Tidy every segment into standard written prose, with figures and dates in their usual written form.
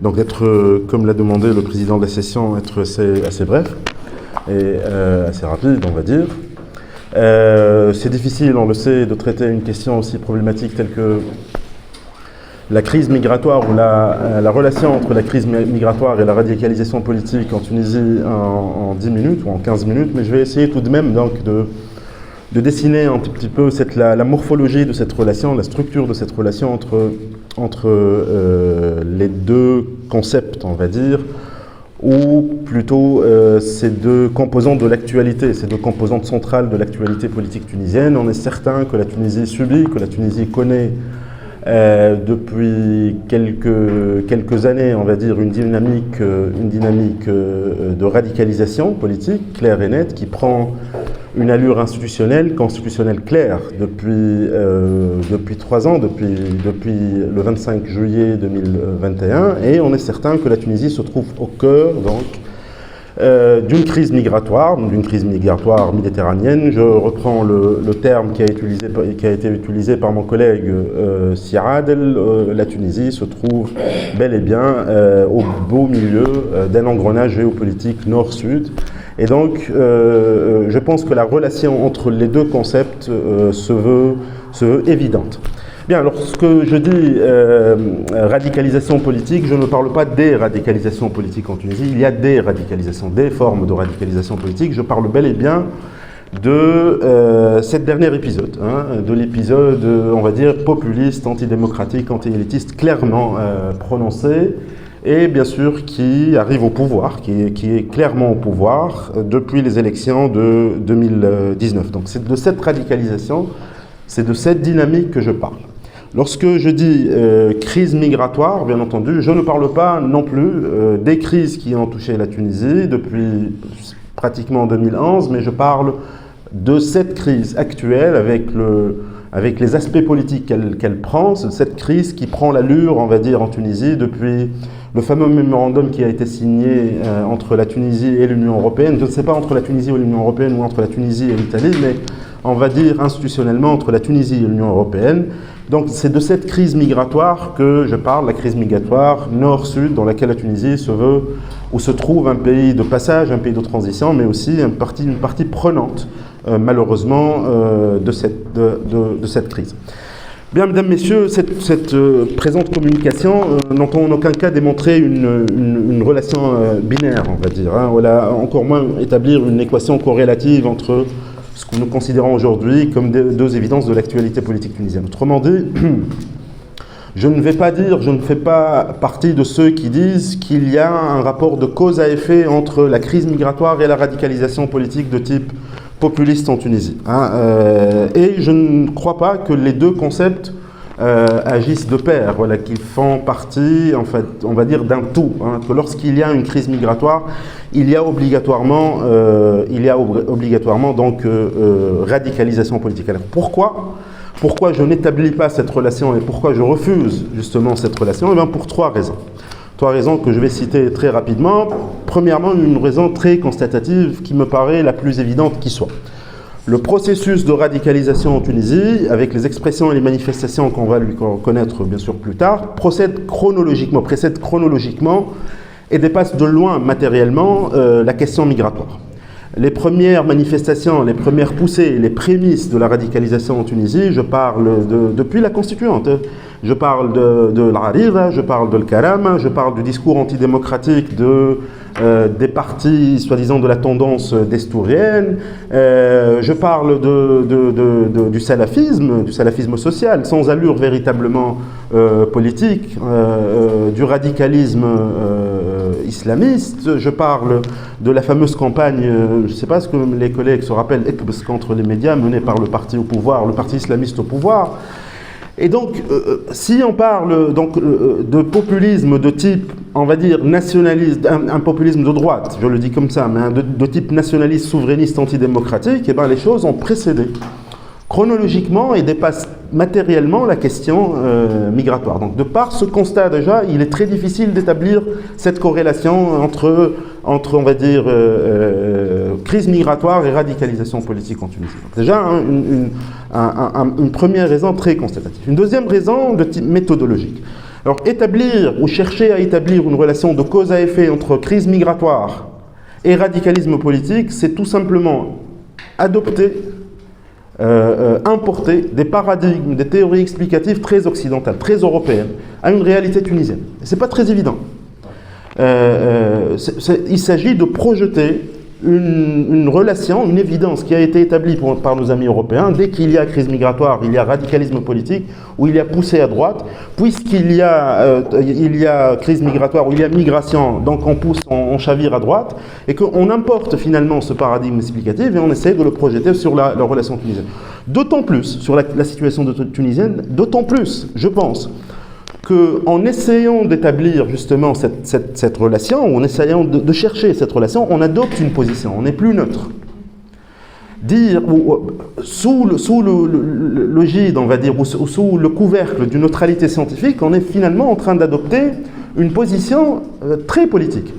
donc d'être, comme l'a demandé le président de la session, être assez bref et assez rapide, on va dire. C'est difficile, on le sait, de traiter une question aussi problématique telle que la crise migratoire ou la relation entre la crise migratoire et la radicalisation politique en Tunisie en 10 minutes ou en 15 minutes, mais je vais essayer tout de même donc de dessiner un petit peu la morphologie de cette relation, la structure de cette relation entre les deux concepts, on va dire, ou plutôt ces deux composantes de l'actualité, ces deux composantes centrales de l'actualité politique tunisienne. On est certain que la Tunisie subit, que la Tunisie connaît depuis quelques années, on va dire, une dynamique de radicalisation politique claire et nette qui prend une allure constitutionnelle claire depuis 3 ans, depuis le 25 juillet 2021, et on est certain que la Tunisie se trouve au cœur donc d'une crise migratoire méditerranéenne. Je reprends le terme qui a été utilisé par mon collègue Siadel. La Tunisie se trouve bel et bien au beau milieu d'un engrenage géopolitique nord-sud. Et donc, je pense que la relation entre les deux concepts se veut évidente. Bien, lorsque je dis radicalisation politique, je ne parle pas des radicalisations politiques en Tunisie. Il y a des radicalisations, des formes de radicalisation politique. Je parle bel et bien de cet dernier épisode, de l'épisode, on va dire, populiste, antidémocratique, anti-élitiste, clairement prononcé, et bien sûr qui arrive au pouvoir, qui est clairement au pouvoir depuis les élections de 2019. Donc c'est de cette radicalisation, c'est de cette dynamique que je parle. Lorsque je dis crise migratoire, bien entendu, je ne parle pas non plus des crises qui ont touché la Tunisie depuis pratiquement 2011, mais je parle de cette crise actuelle avec les aspects politiques qu'elle prend, cette crise qui prend l'allure, on va dire, en Tunisie depuis le fameux mémorandum qui a été signé entre la Tunisie et l'Union européenne. Je ne sais pas entre la Tunisie et l'Union européenne ou entre la Tunisie et l'Italie, mais on va dire institutionnellement entre la Tunisie et l'Union européenne. Donc c'est de cette crise migratoire que je parle, la crise migratoire nord-sud dans laquelle la Tunisie se veut, où se trouve un pays de passage, un pays de transition, mais aussi une partie prenante, malheureusement, de cette crise. Bien, mesdames, messieurs, cette présente communication n'entend en aucun cas démontrer une relation binaire, on va dire, voilà, encore moins établir une équation corrélative entre ce que nous considérons aujourd'hui comme deux évidences de l'actualité politique tunisienne. Autrement dit, je ne fais pas partie de ceux qui disent qu'il y a un rapport de cause à effet entre la crise migratoire et la radicalisation politique de type populiste en Tunisie. Et je ne crois pas que les deux concepts agissent de pair, voilà, qu'ils font partie, en fait, on va dire, d'un tout. Que lorsqu'il y a une crise migratoire, il y a obligatoirement donc radicalisation politique. Alors pourquoi je n'établis pas cette relation et pourquoi je refuse justement cette relation? Eh bien, pour 3 raisons. 3 raisons que je vais citer très rapidement. Premièrement, une raison très constatative qui me paraît la plus évidente qui soit. Le processus de radicalisation en Tunisie, avec les expressions et les manifestations qu'on va lui connaître bien sûr plus tard, précède chronologiquement et dépasse de loin matériellement la question migratoire. Les premières manifestations, les premières poussées, les prémices de la radicalisation en Tunisie, je parle depuis la Constituante. Je parle de l'Arira, je parle de l'Karam, je parle du discours antidémocratique des partis soi-disant de la tendance destourienne, je parle du salafisme social, sans allure véritablement politique, du radicalisme islamiste, je parle de la fameuse campagne, je ne sais pas ce que les collègues se rappellent, contre les médias menée par le parti au pouvoir, le parti islamiste au pouvoir. Et donc, si on parle donc, de populisme de type, on va dire, nationaliste, un populisme de droite, je le dis comme ça, mais de type nationaliste, souverainiste, antidémocratique, eh bien, les choses ont précédé chronologiquement et dépassent matériellement la question migratoire. Donc, de par ce constat déjà, il est très difficile d'établir cette corrélation entre on va dire, crise migratoire et radicalisation politique en Tunisie. Donc, déjà, une première raison très constatative. Une deuxième raison de type méthodologique. Alors établir ou chercher à établir une relation de cause à effet entre crise migratoire et radicalisme politique, c'est tout simplement adopter, importer des paradigmes, des théories explicatives très occidentales, très européennes, à une réalité tunisienne. Ce n'est pas très évident. Il s'agit de projeter une relation, une évidence qui a été établie par nos amis européens. Dès qu'il y a crise migratoire, il y a radicalisme politique, ou il y a poussée à droite. Puisqu'il y a crise migratoire, ou il y a migration, donc on pousse, on chavire à droite, et qu'on importe finalement ce paradigme explicatif et on essaie de le projeter sur la relation tunisienne. D'autant plus, sur la situation tunisienne, d'autant plus, je pense, qu'en essayant d'établir justement cette relation, ou en essayant de chercher cette relation, on adopte une position, on n'est plus neutre. Dire, sous le gide, on va dire, ou sous le couvercle d'une neutralité scientifique, on est finalement en train d'adopter une position très politique.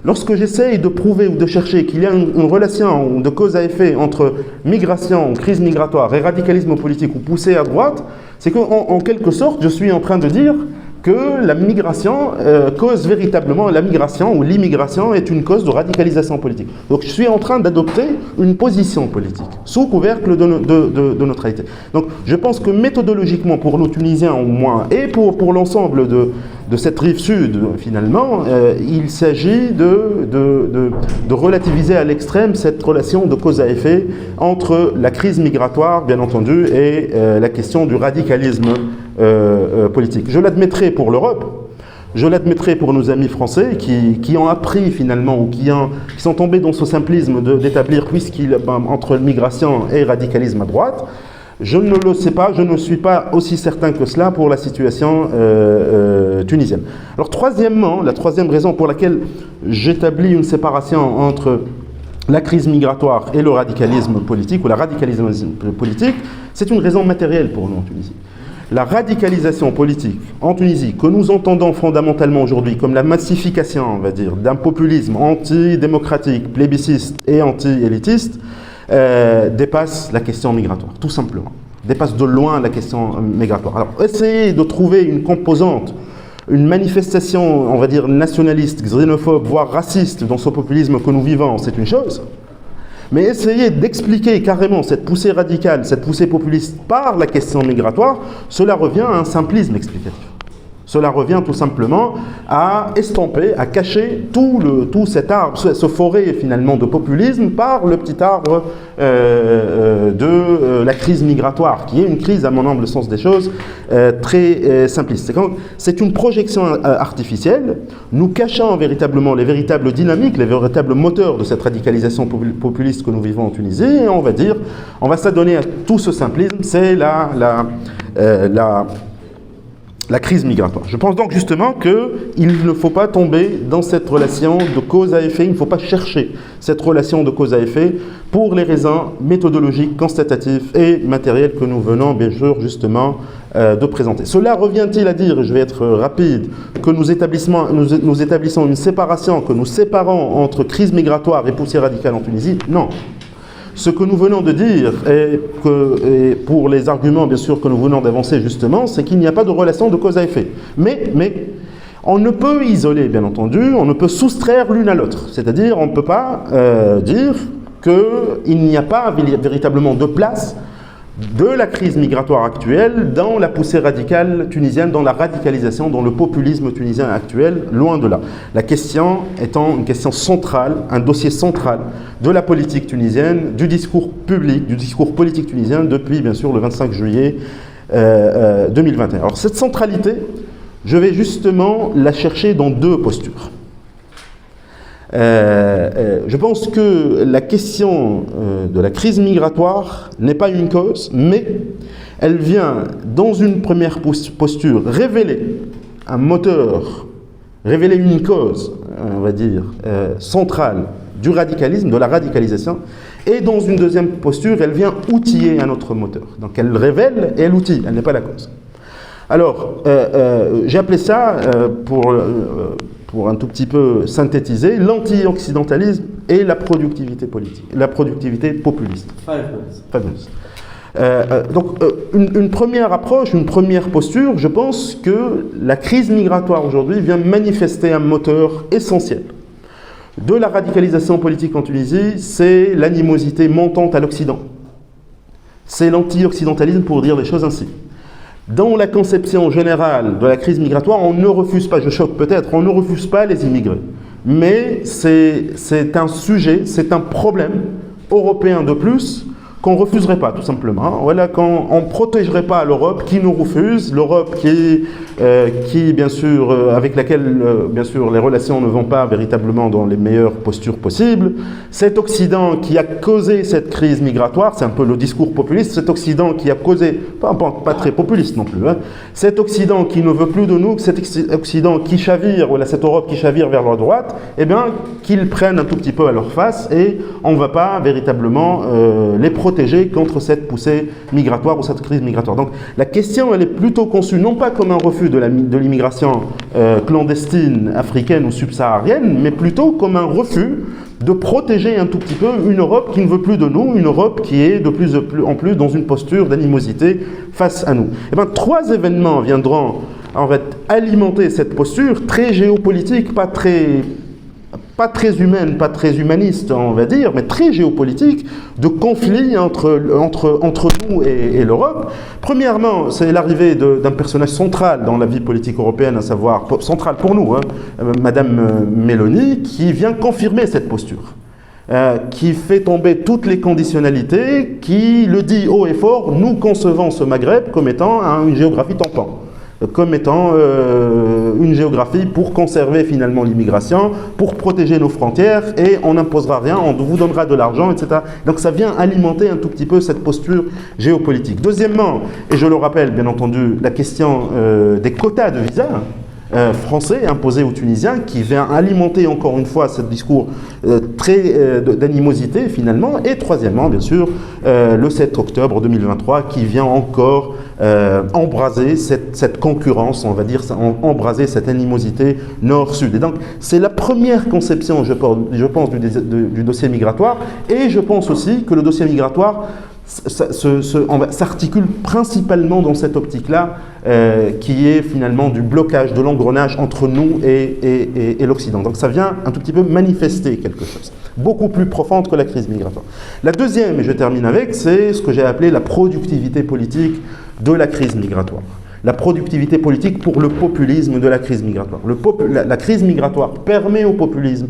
Lorsque j'essaye de prouver ou de chercher qu'il y a une relation de cause à effet entre migration, crise migratoire et radicalisme politique ou poussée à droite, c'est qu'en quelque sorte, je suis en train de dire que la migration cause véritablement, la migration ou l'immigration est une cause de radicalisation politique. Donc je suis en train d'adopter une position politique, sous couvercle de neutralité. Donc je pense que méthodologiquement, pour nous Tunisiens au moins, et pour l'ensemble de cette rive sud, finalement, il s'agit de relativiser à l'extrême cette relation de cause à effet entre la crise migratoire, bien entendu, et la question du radicalisme politique. Je l'admettrai pour l'Europe, je l'admettrai pour nos amis français qui ont appris finalement, ou qui sont tombés dans ce simplisme d'établir, entre migration et radicalisme à droite. Je ne le sais pas, je ne suis pas aussi certain que cela pour la situation tunisienne. Alors troisièmement, la troisième raison pour laquelle j'établis une séparation entre la crise migratoire et le radicalisme politique, ou la radicalisation politique, c'est une raison matérielle pour nous en Tunisie. La radicalisation politique en Tunisie, que nous entendons fondamentalement aujourd'hui comme la massification, on va dire, d'un populisme antidémocratique, plébiscite et anti-élitiste, dépasse la question migratoire, tout simplement. Dépasse de loin la question migratoire. Alors, essayer de trouver une composante, une manifestation, on va dire, nationaliste, xénophobe, voire raciste dans ce populisme que nous vivons, c'est une chose. Mais essayer d'expliquer carrément cette poussée radicale, cette poussée populiste par la question migratoire, cela revient à un simplisme explicatif. Cela revient tout simplement à estomper, à cacher tout cet arbre, ce forêt finalement de populisme par le petit arbre de la crise migratoire, qui est une crise, à mon humble sens des choses, très simpliste. C'est une projection artificielle, nous cachant véritablement les véritables dynamiques, les véritables moteurs de cette radicalisation populiste que nous vivons en Tunisie, et on va s'adonner à tout ce simplisme, c'est la crise migratoire. Je pense donc justement qu'il ne faut pas tomber dans cette relation de cause à effet, il ne faut pas chercher cette relation de cause à effet pour les raisons méthodologiques, constatatives et matérielles que nous venons bien sûr justement de présenter. Cela revient-il à dire, et je vais être rapide, que nous établissons une séparation, que nous séparons entre crise migratoire et poussée radicale en Tunisie? Non. Ce que nous venons de dire, et pour les arguments bien sûr que nous venons d'avancer justement, c'est qu'il n'y a pas de relation de cause à effet. Mais on ne peut isoler, bien entendu, on ne peut soustraire l'une à l'autre. C'est-à-dire, on ne peut pas dire qu'il n'y a pas véritablement de place de la crise migratoire actuelle dans la poussée radicale tunisienne, dans la radicalisation, dans le populisme tunisien actuel, loin de là. La question étant une question centrale, un dossier central de la politique tunisienne, du discours public, du discours politique tunisien depuis bien sûr le 25 juillet 2021. Alors cette centralité, je vais justement la chercher dans deux postures. Je pense que la question de la crise migratoire n'est pas une cause, mais elle vient dans une première posture révéler un moteur, révéler une cause, on va dire, centrale du radicalisme, de la radicalisation, et dans une deuxième posture, elle vient outiller un autre moteur. Donc elle révèle et elle outille, elle n'est pas la cause. Alors, j'ai appelé ça, pour un tout petit peu synthétiser, l'anti-occidentalisme et la productivité politique, la productivité populiste. Une première approche, une première posture, je pense que la crise migratoire aujourd'hui vient manifester un moteur essentiel de la radicalisation politique en Tunisie, c'est l'animosité montante à l'Occident. C'est l'anti-occidentalisme pour dire les choses ainsi. Dans la conception générale de la crise migratoire, on ne refuse pas, je choque peut-être, on ne refuse pas les immigrés. Mais c'est un sujet, c'est un problème européen de plus qu'on ne refuserait pas, tout simplement. Voilà, qu'on ne protégerait pas l'Europe qui nous refuse, l'Europe qui bien sûr, avec laquelle, bien sûr, les relations ne vont pas véritablement dans les meilleures postures possibles. Cet Occident qui a causé cette crise migratoire, c'est un peu le discours populiste, cet Occident qui a causé, pas très populiste non plus, hein, cet Occident qui ne veut plus de nous, cet Occident qui chavire, voilà, cette Europe qui chavire vers la droite, eh bien, qu'ils prennent un tout petit peu à leur face et on ne va pas véritablement les protéger contre cette poussée migratoire ou cette crise migratoire. Donc la question, elle est plutôt conçue non pas comme un refus de l'immigration clandestine africaine ou subsaharienne, mais plutôt comme un refus de protéger un tout petit peu une Europe qui ne veut plus de nous, une Europe qui est de plus en plus dans une posture d'animosité face à nous. Et bien, 3 événements viendront en fait alimenter cette posture très géopolitique, pas très humaine, pas très humaniste, on va dire, mais très géopolitique, de conflit entre nous et l'Europe. Premièrement, c'est l'arrivée d'un personnage central dans la vie politique européenne, à savoir, central pour nous, hein, Madame Meloni, qui vient confirmer cette posture, qui fait tomber toutes les conditionnalités, qui le dit haut et fort, nous concevons ce Maghreb comme étant une géographie tampon, comme étant une géographie pour conserver finalement l'immigration, pour protéger nos frontières, et on n'imposera rien, on vous donnera de l'argent, etc. Donc ça vient alimenter un tout petit peu cette posture géopolitique. Deuxièmement, et je le rappelle bien entendu, la question des quotas de visa français imposés aux Tunisiens, qui vient alimenter encore une fois ce discours d'animosité finalement. Et troisièmement, bien sûr, le 7 octobre 2023 qui vient encore embraser cette concurrence, on va dire, embraser cette animosité nord-sud. Et donc c'est la première conception, je pense, du dossier migratoire, et je pense aussi que le dossier migratoire s'articule principalement dans cette optique-là, qui est finalement du blocage, de l'engrenage entre nous et l'Occident. Donc ça vient un tout petit peu manifester quelque chose, beaucoup plus profonde que la crise migratoire. La deuxième, et je termine avec, c'est ce que j'ai appelé la productivité politique de la crise migratoire. La productivité politique pour le populisme de la crise migratoire. La crise migratoire permet au populisme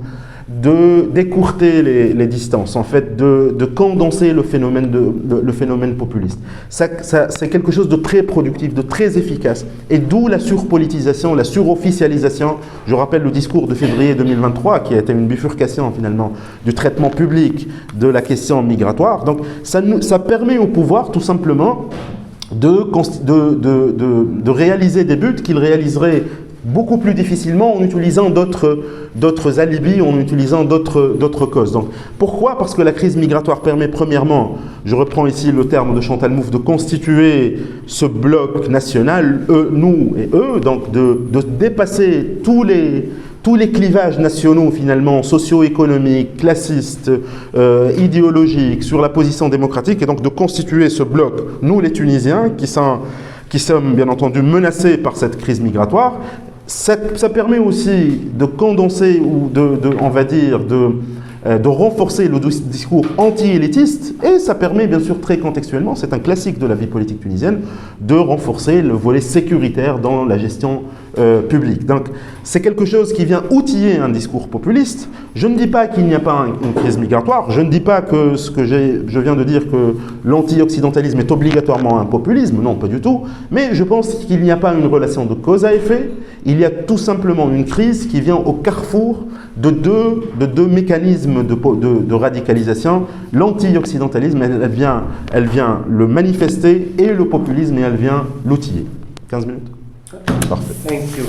d'écourter les distances, en fait, de condenser le phénomène populiste. C'est quelque chose de très productif, de très efficace, et d'où la surpolitisation, la surofficialisation. Je rappelle le discours de février 2023, qui a été une bifurcation finalement du traitement public de la question migratoire. Donc ça permet au pouvoir tout simplement de réaliser des buts qu'il réaliserait beaucoup plus difficilement en utilisant d'autres alibis, en utilisant d'autres causes. Donc, pourquoi ? Parce que la crise migratoire permet premièrement, je reprends ici le terme de Chantal Mouffe, de constituer ce bloc national, nous et eux, donc de dépasser tous les clivages nationaux finalement, socio-économiques, classistes, idéologiques, sur la position démocratique, et donc de constituer ce bloc, nous les Tunisiens, qui sommes bien entendu menacés par cette crise migratoire. Ça permet aussi de condenser ou on va dire, de renforcer le discours anti-élitiste, et ça permet bien sûr très contextuellement, c'est un classique de la vie politique tunisienne, de renforcer le volet sécuritaire dans la gestion publique. Donc c'est quelque chose qui vient outiller un discours populiste. Je ne dis pas qu'il n'y a pas une crise migratoire, je ne dis pas que je viens de dire que l'anti-occidentalisme est obligatoirement un populisme, non, pas du tout, mais je pense qu'il n'y a pas une relation de cause à effet, il y a tout simplement une crise qui vient au carrefour de deux mécanismes de radicalisation. L'anti-occidentalisme, elle vient le manifester, et le populisme, et elle vient l'outiller. 15 minutes ? Parfait. Thank you.